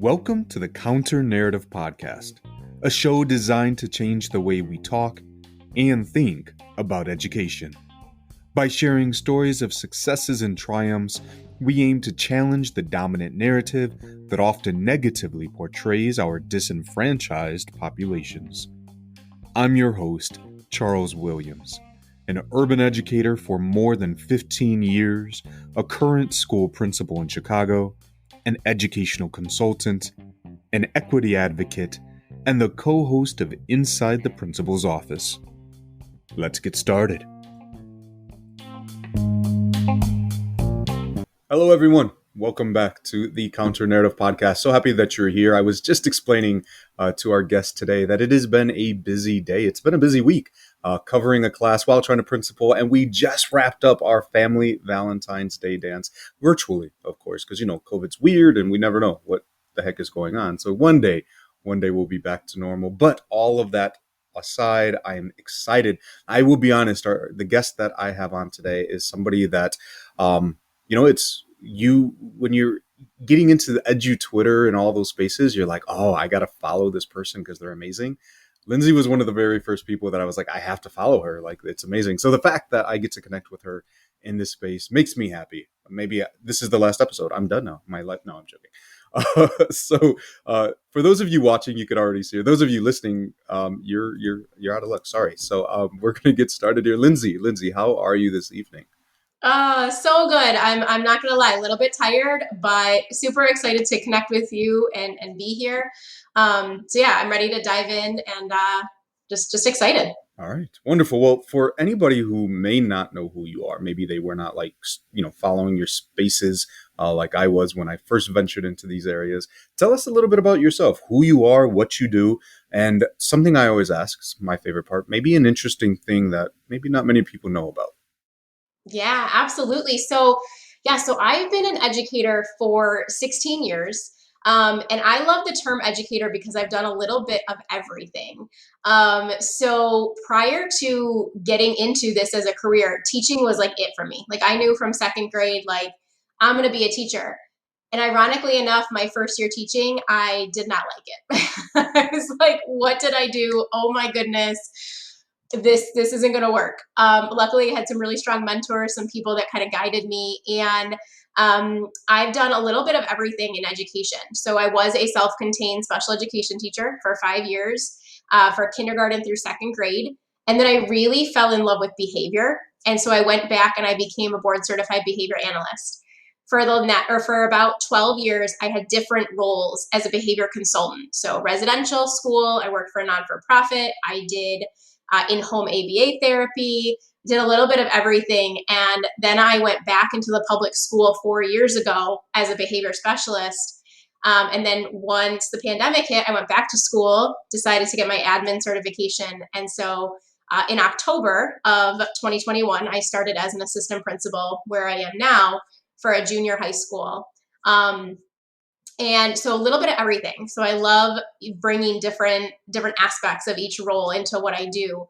Welcome to the Counter Narrative Podcast, a show designed to change the way we talk and think about education. By sharing stories of successes and triumphs, we aim to challenge the dominant narrative that often negatively portrays our disenfranchised populations. I'm your host, Charles Williams, an urban educator for more than 15 years, a current school principal in Chicago, an educational consultant, an equity advocate, and the co-host of Inside the Principal's Office. Let's get started. Hello, everyone. Welcome back to the Counter Narrative Podcast. So happy that you're here. I was just explaining to our guest today that it has been a busy day. It's been a busy week covering a class while trying to principal, and we just wrapped up our family Valentine's Day dance virtually, of course, because, COVID's weird and we never know what the heck is going on. So one day we'll be back to normal. But all of that aside, I am excited. I will be honest, the guest that I have on today is somebody that, it's when you're getting into the edu Twitter and all those spaces, you're like, oh, I got to follow this person because they're amazing. Lindsay was one of the very first people that I was like, I have to follow her. Like, it's amazing. So the fact that I get to connect with her in this space makes me happy. Maybe this is the last episode. I'm done now. My life. No, I'm joking. So for those of you watching, you could already see her. Those of you listening, you're out of luck. Sorry. So we're going to get started here. Lindsay, how are you this evening? So good. I'm not going to lie, a little bit tired, but super excited to connect with you and be here. So yeah, I'm ready to dive in and just excited. All right. Wonderful. Well, for anybody who may not know who you are, maybe they were not following your spaces like I was when I first ventured into these areas. Tell us a little bit about yourself, who you are, what you do, and something I always ask, my favorite part, maybe an interesting thing that maybe not many people know about. Yeah, absolutely. So I've been an educator for 16 years. And I love the term educator because I've done a little bit of everything. So prior to getting into this as a career, teaching was like it for me. Like I knew from second grade, like I'm going to be a teacher. And ironically enough, my first year teaching, I did not like it. I was like, what did I do? Oh my goodness. This isn't going to work. Luckily, I had some really strong mentors, some people that kind of guided me. And I've done a little bit of everything in education. So I was a self-contained special education teacher for 5 years for kindergarten through second grade. And then I really fell in love with behavior. And so I went back and I became a board certified behavior analyst. For about 12 years, I had different roles as a behavior consultant. So residential school, I worked for a non-for-profit. I did in-home ABA therapy, did a little bit of everything. And then I went back into the public school 4 years ago as a behavior specialist. And then once the pandemic hit, I went back to school, decided to get my admin certification. And so in October of 2021, I started as an assistant principal where I am now for a junior high school. And so a little bit of everything. So I love bringing different aspects of each role into what I do.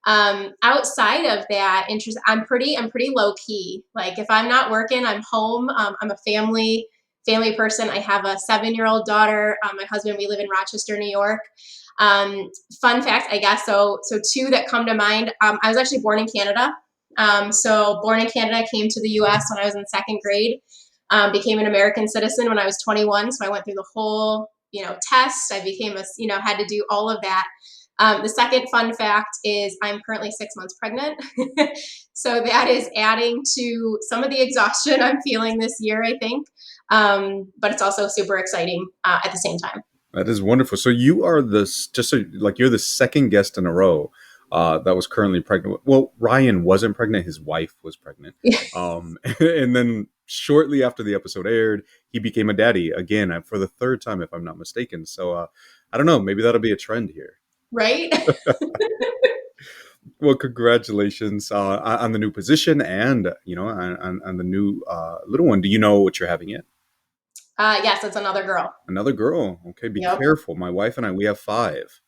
Outside of that, I'm pretty low key. Like if I'm not working, I'm home. I'm a family person. I have a 7-year-old daughter. My husband, we live in Rochester, New York. Fun fact, I guess. So two that come to mind. I was actually born in Canada. So born in Canada, came to the U.S. when I was in second grade. Became an American citizen when I was 21. So I went through the whole, test. I became had to do all of that. The second fun fact is I'm currently 6 months pregnant. So that is adding to some of the exhaustion I'm feeling this year, I think. But it's also super exciting at the same time. That is wonderful. So you are you're the second guest in a row that was currently pregnant. Well, Ryan wasn't pregnant. His wife was pregnant. And then shortly after the episode aired, he became a daddy again for the third time, if I'm not mistaken. So I don't know. Maybe that'll be a trend here. Right. Well, congratulations on the new position and, on the new little one. Do you know what you're having yet? Yes, it's another girl. Another girl. Okay. Be careful. My wife and I, we have 5.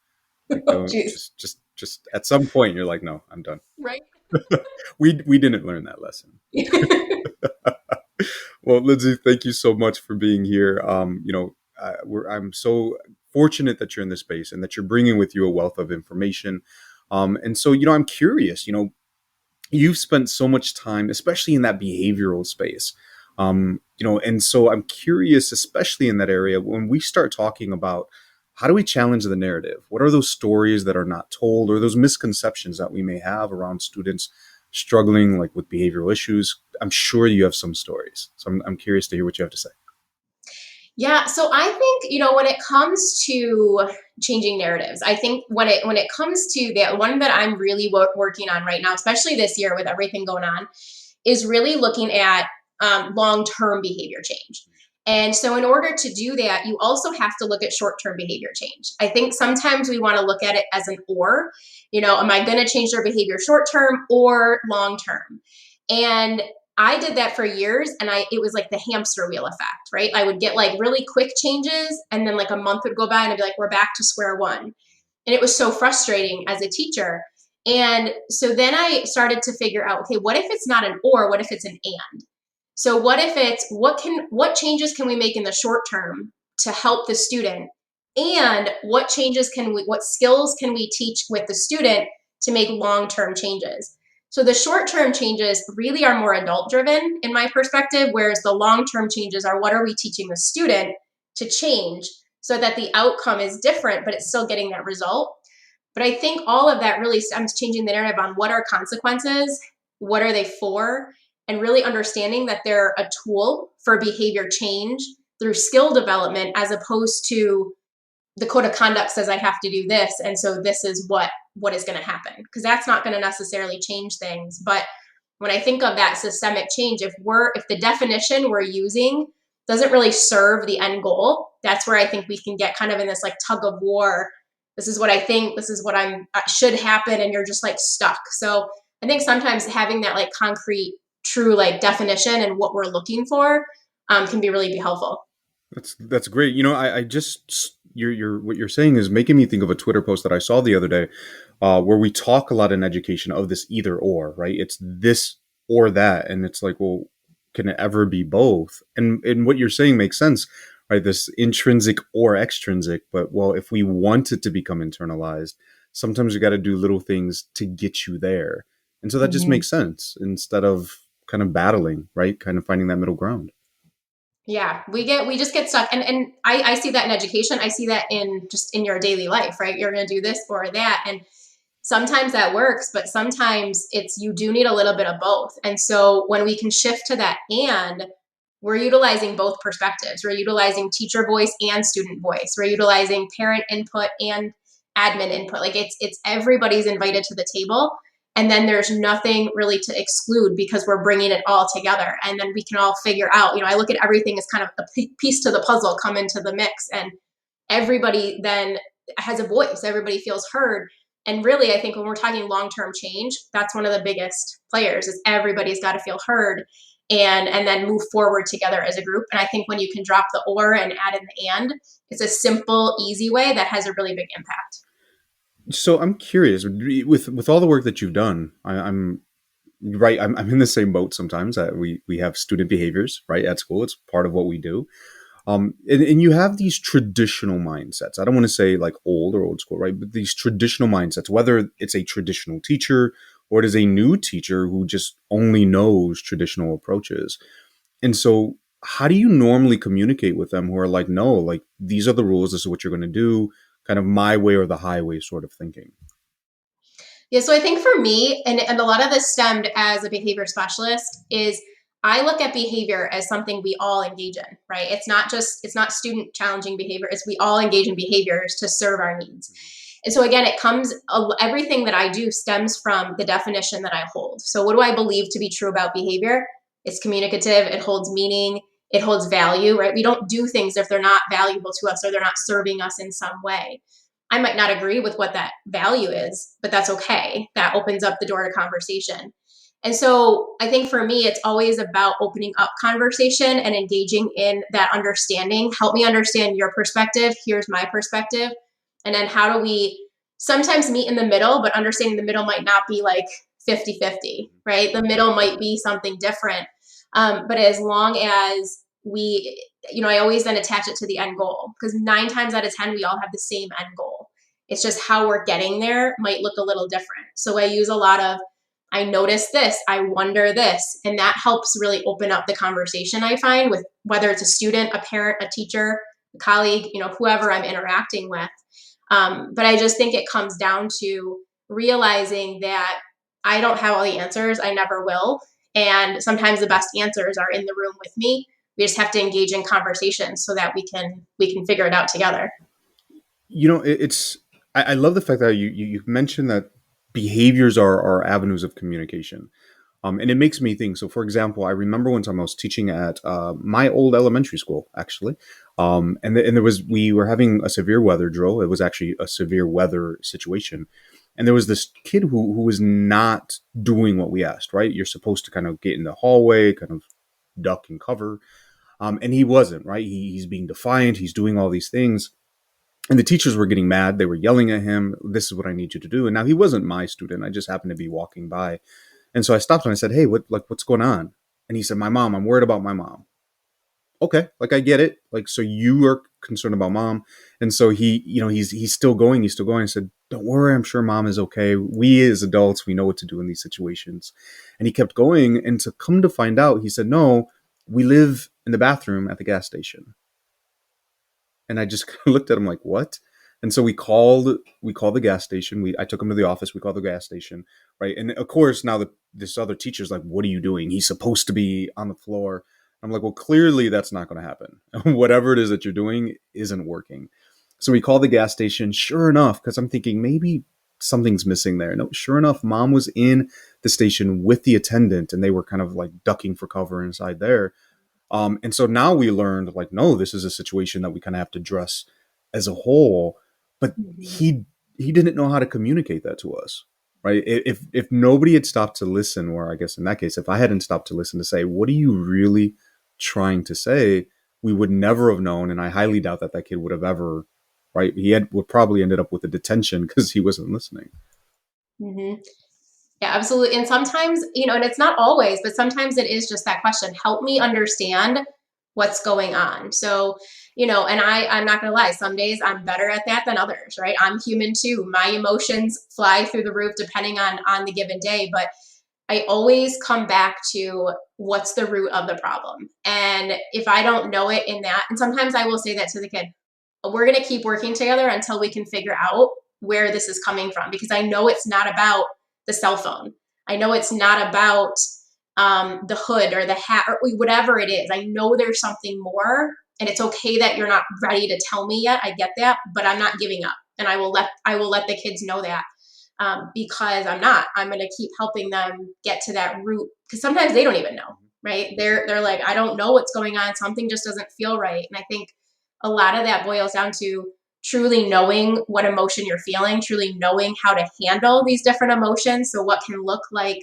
Just at some point you're like, no, I'm done. Right. We didn't learn that lesson. Well, Lindsay, thank you so much for being here. I'm so fortunate that you're in this space and that you're bringing with you a wealth of information. And so, I'm curious, you've spent so much time, especially in that behavioral space. And so I'm curious, especially in that area, when we start talking about how do we challenge the narrative? What are those stories that are not told or those misconceptions that we may have around students struggling like with behavioral issues? I'm sure you have some stories. So I'm curious to hear what you have to say. Yeah, so I think, when it comes to changing narratives, I think when it comes to the one that I'm really working on right now, especially this year with everything going on, is really looking at long-term behavior change. And so in order to do that, you also have to look at short-term behavior change. I think sometimes we want to look at it as an or, am I going to change their behavior short-term or long-term? And I did that for years, and it was like the hamster wheel effect, right? I would get like really quick changes, and then like a month would go by and I'd be like, we're back to square one. And it was so frustrating as a teacher. And so then I started to figure out, okay, what if it's not an or, what if it's an and? So what if it's what changes can we make in the short term to help the student? And what skills can we teach with the student to make long-term changes? So the short-term changes really are more adult driven in my perspective, whereas the long-term changes are what are we teaching the student to change so that the outcome is different, but it's still getting that result. But I think all of that really stems changing the narrative on what are consequences, what are they for, and really understanding that they're a tool for behavior change through skill development as opposed to the code of conduct says I have to do this, and so this is what is going to happen, because that's not going to necessarily change things. But when I think of that systemic change, if the definition we're using doesn't really serve the end goal, that's where I think we can get kind of in this like tug of war. This is what I think, this is what should happen, and you're just like stuck. So I think sometimes having that like concrete, true like definition and what we're looking for can be helpful. That's great. I just you're what you're saying is making me think of a Twitter post that I saw the other day, where we talk a lot in education of this either or, right? It's this or that, and it's like, well, can it ever be both? And what you're saying makes sense, right? This intrinsic or extrinsic, but well, if we want it to become internalized, sometimes you got to do little things to get you there, and so that just Mm-hmm. makes sense instead of kind of battling, right? Kind of finding that middle ground. Yeah, we just get stuck. And I see that in education. I see that in just in your daily life, right? You're gonna do this or that. And sometimes that works, but sometimes you do need a little bit of both. And so when we can shift to that, and we're utilizing both perspectives. We're utilizing teacher voice and student voice. We're utilizing parent input and admin input. Like it's everybody's invited to the table, and then there's nothing really to exclude because we're bringing it all together, and then we can all figure out, I look at everything as kind of a piece to the puzzle come into the mix, and everybody then has a voice, everybody feels heard. And really, I think when we're talking long-term change, that's one of the biggest players is everybody's got to feel heard, and then move forward together as a group. And I think when you can drop the or and add in the and, it's a simple, easy way that has a really big impact. So I'm curious with all the work that you've done. I'm right. I'm in the same boat sometimes. We have student behaviors right at school. It's part of what we do. And you have these traditional mindsets. I don't want to say like old school, right? But these traditional mindsets, whether it's a traditional teacher or it is a new teacher who just only knows traditional approaches. And so, how do you normally communicate with them who are like, no, like these are the rules. This is what you're going to do. Kind of my way or the highway sort of thinking. Yeah, so I think for me, and a lot of this stemmed as a behavior specialist, is I look at behavior as something we all engage in, right? It's not student challenging behavior, it's we all engage in behaviors to serve our needs. And so again, everything that I do stems from the definition that I hold. So what do I believe to be true about behavior? It's communicative, it holds meaning, it holds value, right? We don't do things if they're not valuable to us or they're not serving us in some way. I might not agree with what that value is, but that's okay. That opens up the door to conversation. And so I think for me, it's always about opening up conversation and engaging in that understanding. Help me understand your perspective. Here's my perspective. And then how do we sometimes meet in the middle, but understanding the middle might not be like 50-50, right? The middle might be something different. But as long as I always then attach it to the end goal, because 9 times out of 10, we all have the same end goal. It's just how we're getting there might look a little different. So I use a lot of, I notice this, I wonder this, and that helps really open up the conversation, I find, with whether it's a student, a parent, a teacher, a colleague, whoever I'm interacting with. But I just think it comes down to realizing that I don't have all the answers. I never will. And sometimes the best answers are in the room with me. We just have to engage in conversation so that we can figure it out together. It's I love the fact that you mentioned that behaviors are avenues of communication. And it makes me think. So, for example, I remember one time I was teaching at my old elementary school, actually, and there was we were having a severe weather drill. It was actually a severe weather situation, and there was this kid who was not doing what we asked. Right, you're supposed to kind of get in the hallway, kind of duck and cover, and he wasn't. Right, he's being defiant. He's doing all these things, and the teachers were getting mad. They were yelling at him. This is what I need you to do. And now he wasn't my student. I just happened to be walking by, and so I stopped and I said, "Hey, what's going on?" And he said, "My mom. I'm worried about my mom." Okay, like I get it. Like, so you are concerned about mom, and so he's still going. He's still going. I said, "Don't worry. I'm sure mom is okay. We as adults, we know what to do in these situations." And he kept going, and to come to find out, he said, "No, we live in the bathroom at the gas station." And I just kind of looked at him like, "What?" And so we called the gas station. I took him to the office. We called the gas station, right? And of course, now this other teacher's like, "What are you doing? He's supposed to be on the floor." I'm like, "Well, clearly that's not going to happen. Whatever it is that you're doing isn't working." So we called the gas station. Sure enough, because I'm thinking maybe something's missing there. No, sure enough, mom was in the station with the attendant, and they were kind of like ducking for cover inside there. And so now we learned, like, no, this is a situation that we kind of have to address as a whole. But Mm-hmm. he didn't know how to communicate that to us, right? If nobody had stopped to listen, or I guess in that case, if I hadn't stopped to listen to say, what are you really trying to say, we would never have known. And I highly doubt that that kid would have ever, right? Would probably ended up with a detention because he wasn't listening. Mm-hmm. Yeah, absolutely. And sometimes, and it's not always, but sometimes it is just that question. Help me understand what's going on. So, and I'm not gonna lie, some days I'm better at that than others, right? I'm human too. My emotions fly through the roof depending on the given day, but I always come back to what's the root of the problem. And if I don't know it in that, and sometimes I will say that to the kid, we're going to keep working together until we can figure out where this is coming from, because I know it's not about the cell phone. I know it's not about the hood or the hat or whatever it is. I know there's something more, and it's okay that you're not ready to tell me yet. I get that, but I'm not giving up, and I will let the kids know that, because I'm not. I'm going to keep helping them get to that root, because sometimes they don't even know, right? They're like, I don't know what's going on. Something just doesn't feel right, and I think a lot of that boils down to truly knowing what emotion you're feeling, truly knowing how to handle these different emotions. So what can look like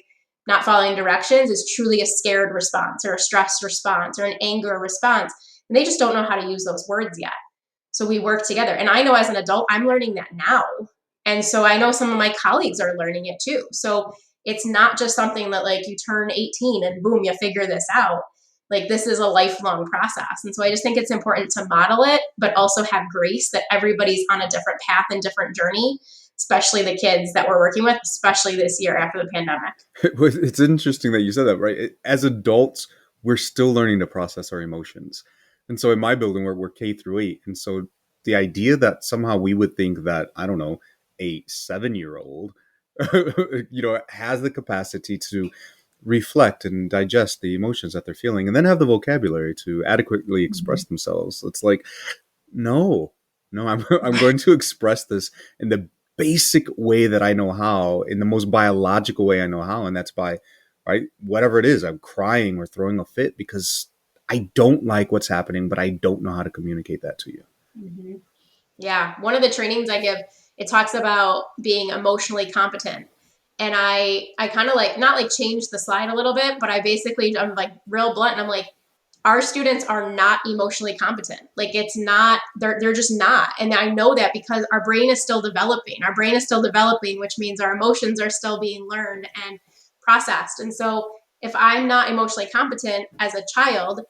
not following directions is truly a scared response or a stress response or an anger response. And they just don't know how to use those words yet. So we work together. And I know as an adult, I'm learning that now. And so I know some of my colleagues are learning it too. So it's not just something that like you turn 18 and boom, you figure this out. Like this is a lifelong process. And so I just think it's important to model it, but also have grace that everybody's on a different path and different journey, especially the kids that we're working with, especially this year after the pandemic. It's interesting that you said that, right? As adults, we're still learning to process our emotions. And so in my building, we're K through 8. And so the idea that somehow we would think that, I don't know, a 7-year old, has the capacity to reflect and digest the emotions that they're feeling and then have the vocabulary to adequately express Mhm. themselves. It's like, no, no, I'm going to express this in the basic way that I know how, in the most biological way I know how, and that's by, right, whatever it is, I'm crying or throwing a fit because I don't like what's happening, but I don't know how to communicate that to you. Mhm. Yeah, one of the trainings I give, it talks about being emotionally competent. And I kind of like not like change the slide a little bit, but I'm like real blunt and I'm like, our students are not emotionally competent. Like it's not, they're just not. And I know that because our brain is still developing. Our brain is still developing, which means our emotions are still being learned and processed. And so if I'm not emotionally competent as a child,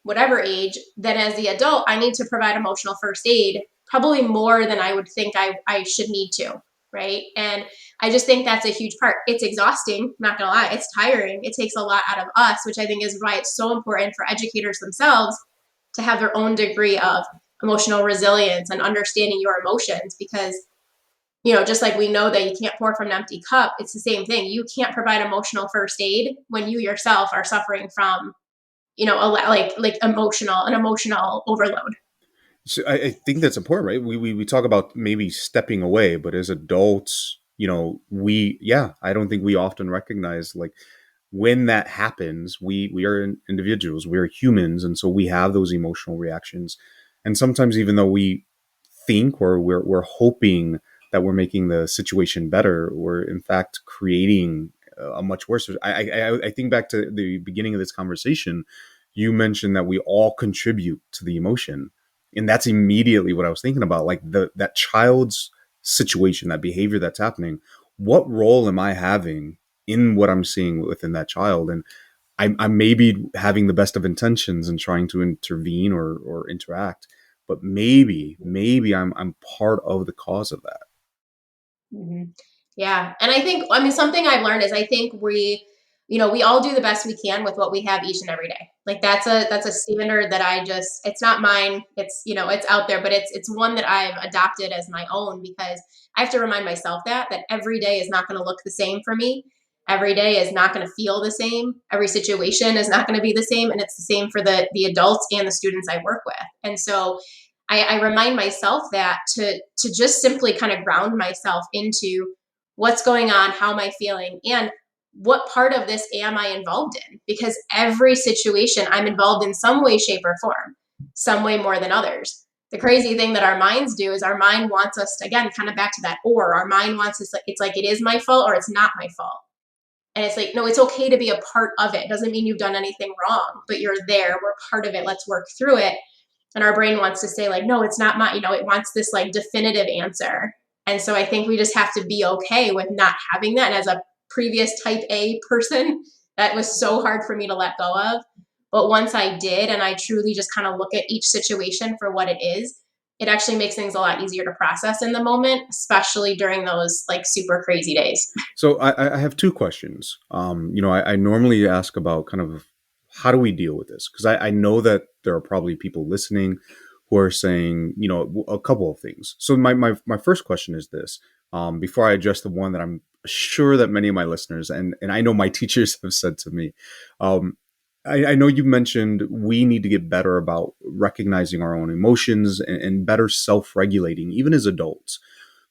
whatever age, then as the adult, I need to provide emotional first aid probably more than I would think I should need to. Right. And I just think that's a huge part. It's exhausting, not gonna lie. It's tiring. It takes a lot out of us, which I think is why it's so important for educators themselves to have their own degree of emotional resilience and understanding your emotions. Because, just like we know that you can't pour from an empty cup, it's the same thing. You can't provide emotional first aid when you yourself are suffering from, an emotional overload. So I think that's important, right? We talk about maybe stepping away, but as adults, I don't think we often recognize like when that happens, we are individuals, we are humans, and so we have those emotional reactions. And sometimes, even though we think or we're hoping that we're making the situation better, we're in fact creating a much worse. I think back to the beginning of this conversation. You mentioned that we all contribute to the emotion, and that's immediately what I was thinking about. Like that child's situation, that behavior that's happening. What role am I having in what I'm seeing within that child? And I'm maybe having the best of intentions and trying to intervene or interact, but maybe I'm part of the cause of that. Mm-hmm. Yeah. And I think, something I've learned is I think we all do the best we can with what we have each and every day. Like that's a standard that it's not mine. It's out there, but it's one that I've adopted as my own because I have to remind myself that every day is not going to look the same for me. Every day is not going to feel the same. Every situation is not going to be the same. And it's the same for the adults and the students I work with. And so I remind myself that to just simply kind of ground myself into what's going on, how am I feeling, and what part of this am I involved in? Because every situation I'm involved in some way, shape, or form, some way more than others. The crazy thing that our minds do is our mind wants us to, again, kind of back to that, or our mind wants us, it's like it is my fault or it's not my fault. And it's like, no, it's okay to be a part of it. It doesn't mean you've done anything wrong, but you're there. We're part of it. Let's work through it. And our brain wants to say like, no, it's not my, it wants this like definitive answer. And so I think we just have to be okay with not having that. And as a previous type A person, that was so hard for me to let go of. But once I did, and I truly just kind of look at each situation for what it is, it actually makes things a lot easier to process in the moment, especially during those like super crazy days. So I have two questions. I normally ask about kind of how do we deal with this? Because I know that there are probably people listening who are saying, a couple of things. So my first question is this. Before I address the one that I'm sure that many of my listeners and I know my teachers have said to me, I know you mentioned we need to get better about recognizing our own emotions and better self-regulating, even as adults.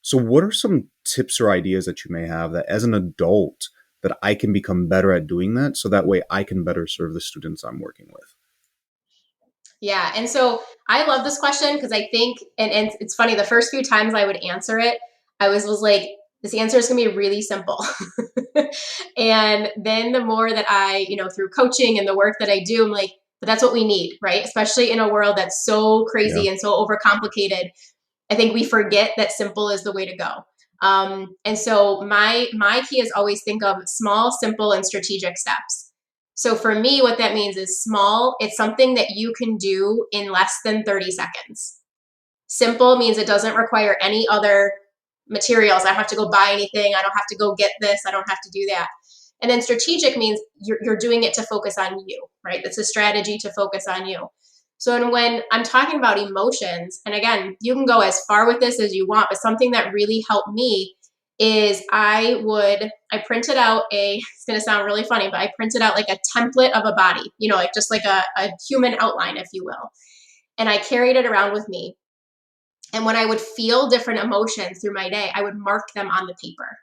So what are some tips or ideas that you may have that as an adult that I can become better at doing that so that way I can better serve the students I'm working with? Yeah. And so I love this question because I think, and it's funny, the first few times I would answer it, I was like, this answer is going to be really simple. And then the more that through coaching and the work that I do, I'm like, but that's what we need, right? Especially in a world that's so Yeah. crazy and so overcomplicated. I think we forget that simple is the way to go. And so my key is always think of small, simple, and strategic steps. So for me, what that means is small. It's something that you can do in less than 30 seconds. Simple means it doesn't require any other materials. I don't have to go buy anything. I don't have to go get this. I don't have to do that. And then strategic means you're doing it to focus on you, right? That's a strategy to focus on you. So when I'm talking about emotions, and again, you can go as far with this as you want, but something that really helped me is I printed out it's going to sound really funny, but I printed out like a template of a body, like just like a human outline, if you will. And I carried it around with me. And when I would feel different emotions through my day, I would mark them on the paper.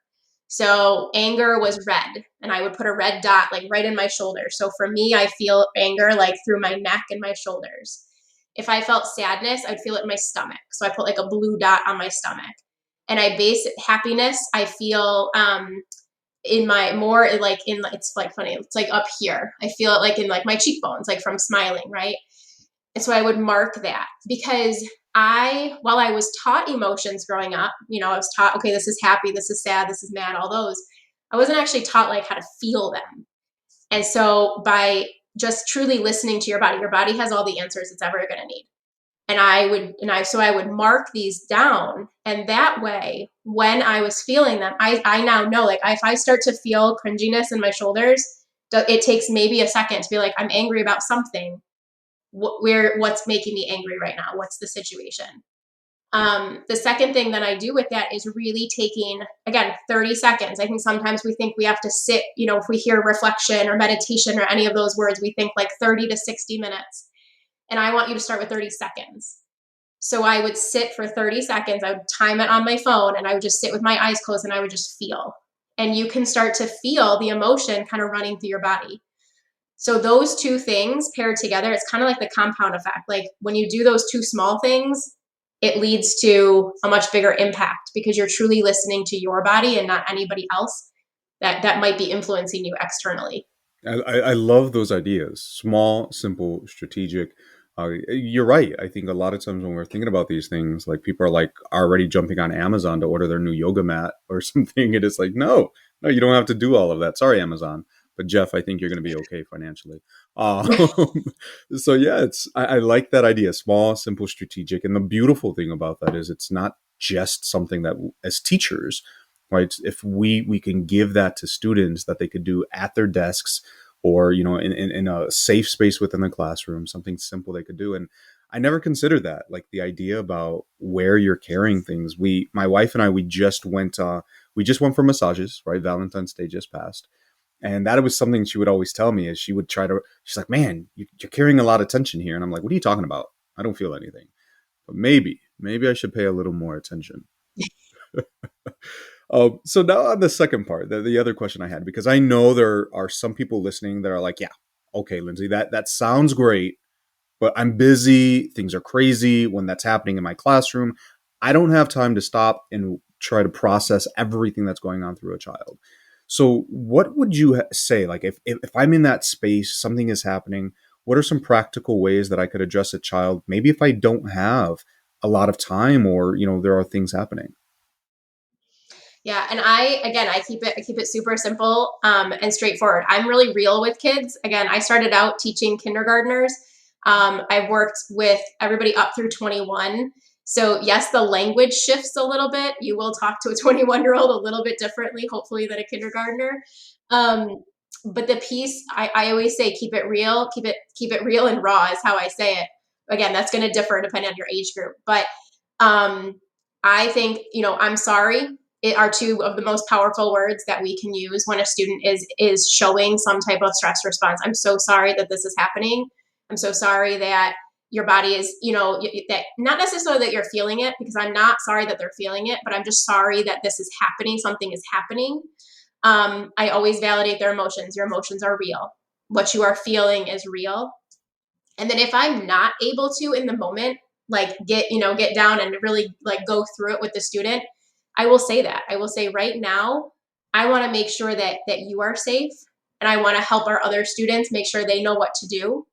So anger was red, and I would put a red dot like right in my shoulder. So for me, I feel anger like through my neck and my shoulders. If I felt sadness, I'd feel it in my stomach. So I put like a blue dot on my stomach. And I base happiness, I feel in my more like it's like funny, it's like up here. I feel it like in like my cheekbones, like from smiling, right? And so I would mark that because while I was taught emotions growing up, I was taught, okay, this is happy, this is sad, this is mad, all those. I wasn't actually taught like how to feel them. And so by just truly listening to your body. Your body has all the answers it's ever going to need. So I would mark these down. And that way, when I was feeling them, I now know, like, if I start to feel cringiness in my shoulders, it takes maybe a second to be like, I'm angry about something. What's making me angry right now? What's the situation? The second thing that I do with that is really taking, again, 30 seconds. I think sometimes we think we have to sit, if we hear reflection or meditation or any of those words, we think like 30 to 60 minutes. And I want you to start with 30 seconds. So I would sit for 30 seconds. I would time it on my phone, and I would just sit with my eyes closed, and I would just feel. And you can start to feel the emotion kind of running through your body. So those two things paired together, it's kind of like the compound effect. Like when you do those two small things, it leads to a much bigger impact because you're truly listening to your body and not anybody else that might be influencing you externally. I love those ideas. Small, simple, strategic. You're right. I think a lot of times when we're thinking about these things, like people are like already jumping on Amazon to order their new yoga mat or something. And it's like, no, no, you don't have to do all of that. Sorry, Amazon. But Jeff, I think you're going to be okay financially. Um, so yeah, I like that idea. Small, simple, strategic. And the beautiful thing about that is it's not just something that as teachers, right? If we can give that to students that they could do at their desks or in a safe space within the classroom, something simple they could do. And I never considered that, like the idea about where you're carrying things. My wife and I, we just went for massages, right? Valentine's Day just passed. And that was something she would always tell me is she's like, man, you're carrying a lot of tension here. And I'm like, what are you talking about? I don't feel anything. But maybe I should pay a little more attention. So now on the second part, the other question I had, because I know there are some people listening that are like, yeah, okay, Lindsay, that sounds great, but I'm busy. Things are crazy when that's happening in my classroom. I don't have time to stop and try to process everything that's going on through a child. So what would you say, like if I'm in that space, something is happening, what are some practical ways that I could address a child? Maybe if I don't have a lot of time or, there are things happening. Yeah, and I keep it super simple and straightforward. I'm really real with kids. Again, I started out teaching kindergartners. I've worked with everybody up through 21. So yes, the language shifts a little bit. You will talk to a 21-year-old a little bit differently, hopefully, than a kindergartner. Um, but the piece I always say, keep it real, keep it real and raw is how I say it. Again, that's going to differ depending on your age group, but um, I think I'm sorry it are two of the most powerful words that we can use when a student is showing some type of stress response. I'm so sorry that this is happening. I'm so sorry that your body is, that not necessarily that you're feeling it, because I'm not sorry that they're feeling it, but I'm just sorry that this is happening. Something is happening. I always validate their emotions. Your emotions are real. What you are feeling is real. And then if I'm not able to in the moment, like get down and really like go through it with the student, I will say that. I will say right now, I want to make sure that you are safe, and I want to help our other students make sure they know what to do.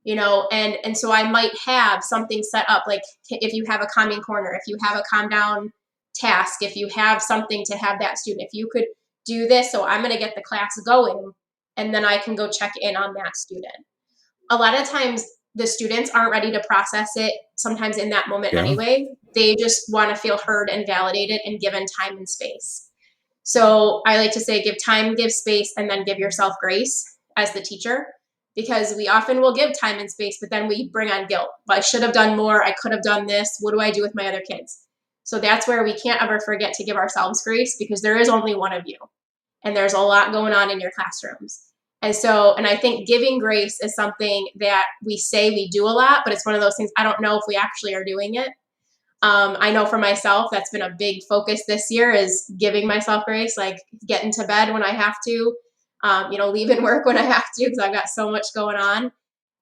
And so I might have something set up, like if you have a calming corner, if you have a calm down task, if you have something to have that student, if you could do this, so I'm going to get the class going, and then I can go check in on that student. A lot of times the students aren't ready to process it sometimes in that moment Yeah. anyway. They just want to feel heard and validated and given time and space. So I like to say, give time, give space, and then give yourself grace as the teacher, because we often will give time and space, but then we bring on guilt. Well, I should have done more. I could have done this. What do I do with my other kids? So that's where we can't ever forget to give ourselves grace, because there is only one of you, and there's a lot going on in your classrooms. And I think giving grace is something that we say we do a lot, but it's one of those things I don't know if we actually are doing it. I know for myself, that's been a big focus this year, is giving myself grace, like getting to bed when I have to, leaving work when I have to, because I've got so much going on.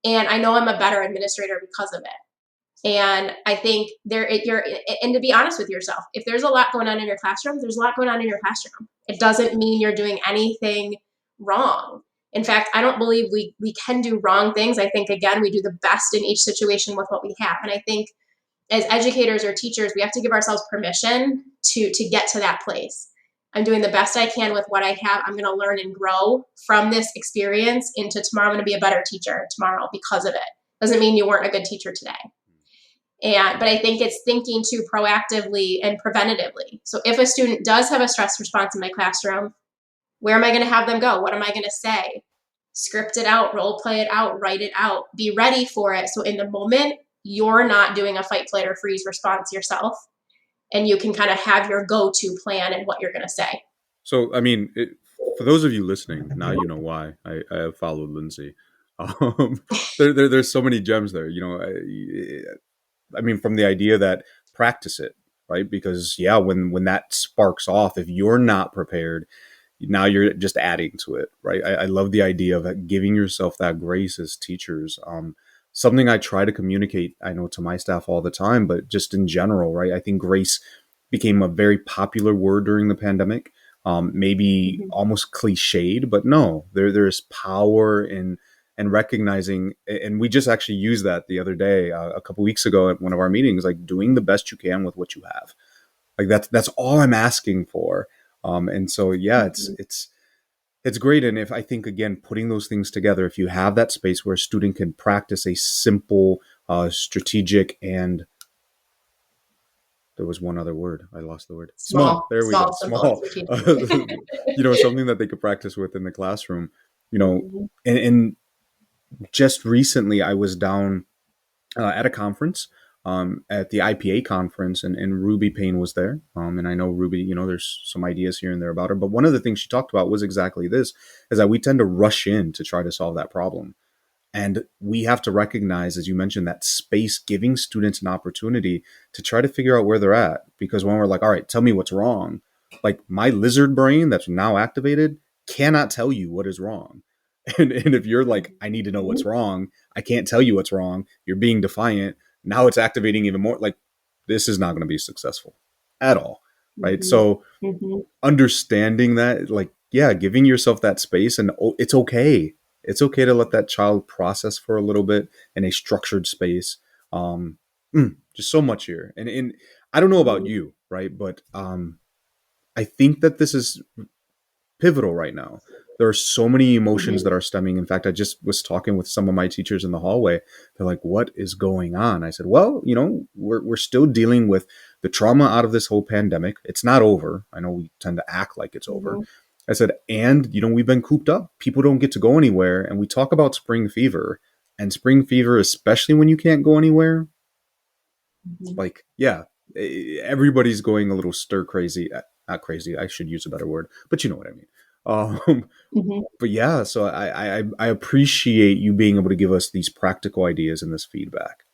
And I know I'm a better administrator because of it. And I think and to be honest with yourself, if there's a lot going on in your classroom, there's a lot going on in your classroom. It doesn't mean you're doing anything wrong. In fact, I don't believe we can do wrong things. I think, again, we do the best in each situation with what we have. And I think as educators or teachers, we have to give ourselves permission to get to that place. I'm doing the best I can with what I have. I'm going to learn and grow from this experience into tomorrow. I'm going to be a better teacher tomorrow because of it. Doesn't mean you weren't a good teacher today. But I think it's thinking too proactively and preventatively. So if a student does have a stress response in my classroom, where am I going to have them go? What am I going to say? Script it out, role play it out, write it out, be ready for it. So in the moment, you're not doing a fight, flight, or freeze response yourself. And you can kind of have your go-to plan and what you're going to say. So, I mean, for those of you listening, now you know why I have followed Lindsay. Um, there's so many gems there. I mean, from the idea that practice it, right? Because yeah, when that sparks off, if you're not prepared, now you're just adding to it, right? I love the idea of giving yourself that grace as teachers. Something I try to communicate, I know, to my staff all the time, but just in general, right? I think grace became a very popular word during the pandemic. Maybe almost cliched, but no, there's power in and recognizing, and we just actually used that the other day, a couple weeks ago at one of our meetings, like doing the best you can with what you have. Like that's all I'm asking for. And so yeah, it's great. And if I think again, putting those things together, if you have that space where a student can practice a simple, strategic, and there was one other word. I lost the word. Small. There we go. Simple, and Small. strategic. Something that they could practice with in the classroom. And just recently I was down at a conference, at the IPA conference, and Ruby Payne was there. And I know Ruby, there's some ideas here and there about her, but one of the things she talked about was exactly this, is that we tend to rush in to try to solve that problem. And we have to recognize, as you mentioned, that space, giving students an opportunity to try to figure out where they're at. Because when we're like, all right, tell me what's wrong, like my lizard brain that's now activated cannot tell you what is wrong. And if you're like, I need to know what's wrong, I can't tell you what's wrong, you're being defiant, now it's activating even more. Like, this is not going to be successful at all. Right. So understanding that, like, yeah, giving yourself that space, and it's okay. It's okay to let that child process for a little bit in a structured space. Um, just so much here. And I don't know about you, right? But I think that this is pivotal right now. There are so many emotions that are stemming. In fact, I just was talking with some of my teachers in the hallway. They're like, what is going on? I said, well, we're still dealing with the trauma out of this whole pandemic. It's not over. I know we tend to act like it's over. I said, and, we've been cooped up. People don't get to go anywhere. And we talk about spring fever, and spring fever, especially when you can't go anywhere. Like, yeah, everybody's going a little stir crazy. Not crazy. I should use a better word, but you know what I mean. But yeah, so I appreciate you being able to give us these practical ideas and this feedback.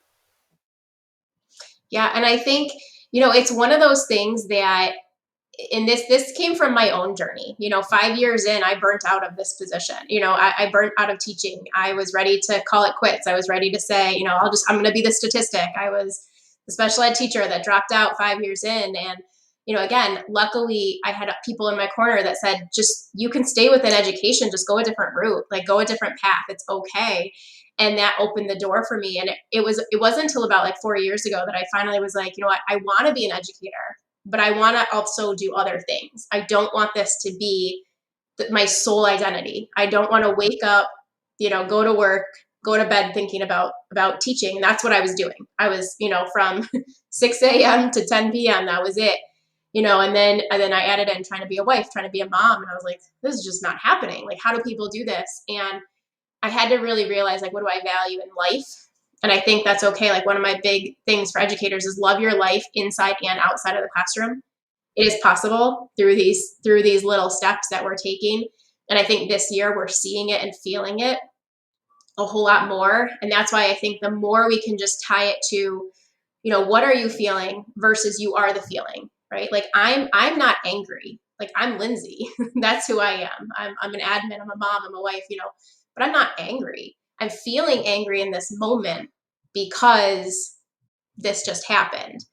Yeah. And I think, it's one of those things that, and this came from my own journey. 5 years in, I burnt out of this position. I burnt out of teaching. I was ready to call it quits. I was ready to say, I'm going to be the statistic. I was the special ed teacher that dropped out 5 years in. And, again, luckily I had people in my corner that said, just, you can stay within education, just go a different route, like go a different path. It's okay. And that opened the door for me. And it wasn't until about like 4 years ago that I finally was like, what, I want to be an educator, but I want to also do other things. I don't want this to be my sole identity. I don't want to wake up, go to work, go to bed thinking about teaching. And that's what I was doing. I was, from 6 a.m. to 10 p.m. That was it. And then I added in trying to be a wife, trying to be a mom. And I was like, this is just not happening. Like, how do people do this? And I had to really realize, like, what do I value in life? And I think that's okay. Like, one of my big things for educators is love your life inside and outside of the classroom. It is possible through these little steps that we're taking. And I think this year we're seeing it and feeling it a whole lot more. And that's why I think the more we can just tie it to, what are you feeling versus you are the feeling, right? Like, I'm not angry. Like, I'm Lindsay. That's who I am. I'm an admin. I'm a mom. I'm a wife, but I'm not angry. I'm feeling angry in this moment because this just happened,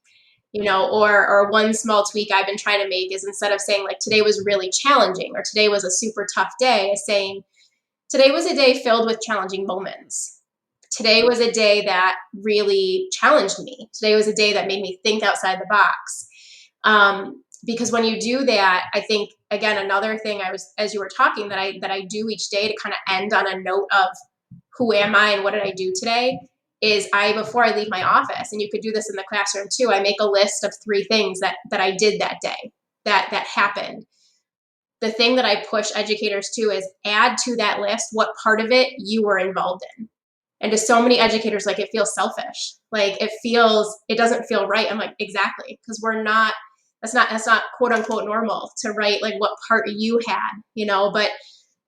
or one small tweak I've been trying to make is, instead of saying like today was really challenging or today was a super tough day, is saying today was a day filled with challenging moments. Today was a day that really challenged me. Today was a day that made me think outside the box. because when you do that, I think, again, another thing I was, as you were talking, that I do each day to kind of end on a note of who am I and what did I do today, is I, before I leave my office, and you could do this in the classroom too, I make a list of 3 things that I did that day, that happened. The thing that I push educators to is add to that list what part of it you were involved in. And to so many educators, like, it feels selfish. Like, it doesn't feel right. I'm like, exactly. Because that's not quote unquote normal to write like what part you had.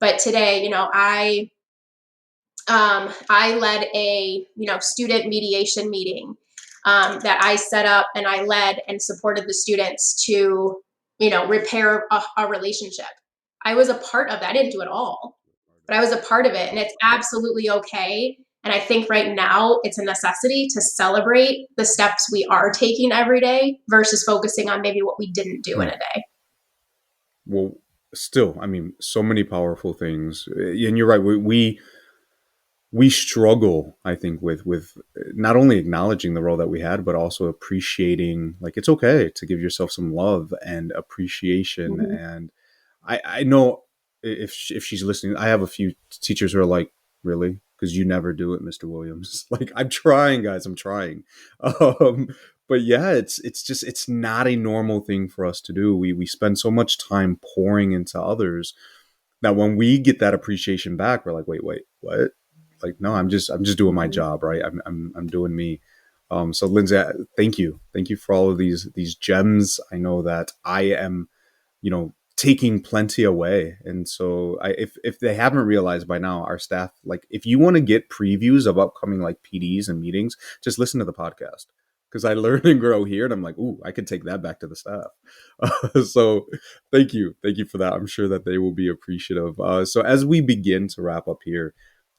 But today, I led a, student mediation meeting, that I set up and I led and supported the students to, repair a relationship. I was a part of that. I didn't do it all, but I was a part of it, and it's absolutely okay. And I think right now it's a necessity to celebrate the steps we are taking every day versus focusing on maybe what we didn't do in a Right. day. Well, still, I mean, so many powerful things, and you're right. We struggle, I think, with not only acknowledging the role that we had, but also appreciating, like, it's okay to give yourself some love and appreciation. Mm-hmm. And I know if she's listening, I have a few teachers who are like, really? Because you never do it, Mr. Williams. Like, I'm trying, guys, I'm trying. Um, but yeah, it's just, it's not a normal thing for us to do. We spend so much time pouring into others that when we get that appreciation back, we're like, wait, what? Like, no, I'm just doing my Mm-hmm. job, right? I'm doing me. So Lindsay, thank you for all of these gems. I know that I am, taking plenty away. And so if they haven't realized by now, our staff, like, if you want to get previews of upcoming like PDs and meetings, just listen to the podcast. Because I learn and grow here, and I'm like, ooh, I could take that back to the staff. So thank you for that. I'm sure that they will be appreciative. So as we begin to wrap up here,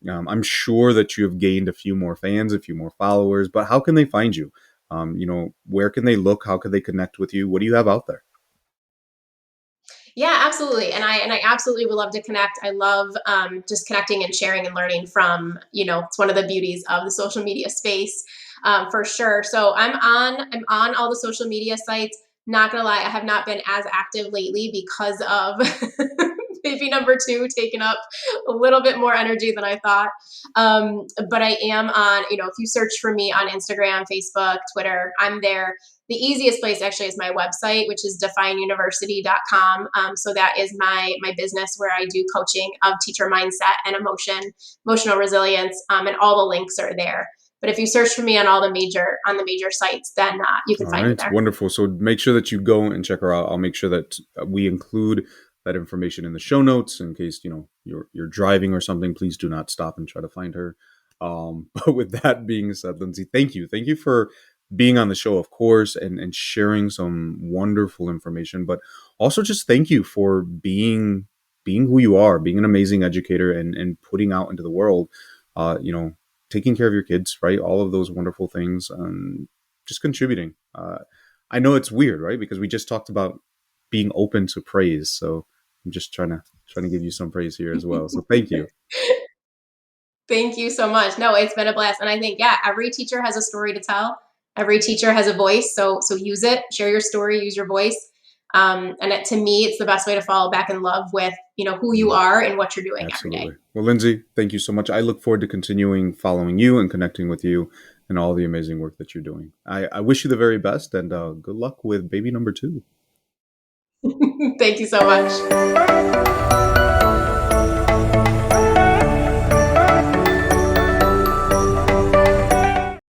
I'm sure that you have gained a few more fans, a few more followers, but how can they find you? Where can they look? How can they connect with you? What do you have out there? Yeah, absolutely. And I absolutely would love to connect. I love, just connecting and sharing and learning from, it's one of the beauties of the social media space, for sure. So I'm on all the social media sites. Not gonna lie, I have not been as active lately because of baby number 2 taking up a little bit more energy than I thought. But I am on, if you search for me on Instagram, Facebook, Twitter, I'm there. The easiest place actually is my website, which is defineuniversity.com. So that is my business, where I do coaching of teacher mindset and emotional resilience, and all the links are there. But if you search for me on the major sites, then you can All find me right, there. wonderful. So make sure that you go and check her out. I'll make sure that we include that information in the show notes in case you're driving or something. Please do not stop and try to find her. But with that being said, Lindsay, thank you for being on the show, of course, and sharing some wonderful information. But also just thank you for being who you are, being an amazing educator, and putting out into the world, uh, you know, taking care of your kids, right? All of those wonderful things. Just contributing. I know it's weird, right? Because we just talked about being open to praise. So I'm just trying to give you some praise here as well. So thank you. Thank you so much. No, it's been a blast. And I think, yeah, every teacher has a story to tell. Every teacher has a voice. So use it, share your story, use your voice. To me, it's the best way to fall back in love with, who you Mm, are and what you're doing every day. absolutely. Well, Lindsay, thank you so much. I look forward to continuing following you and connecting with you and all the amazing work that you're doing. I wish you the very best, and good luck with baby number 2. Thank you so much.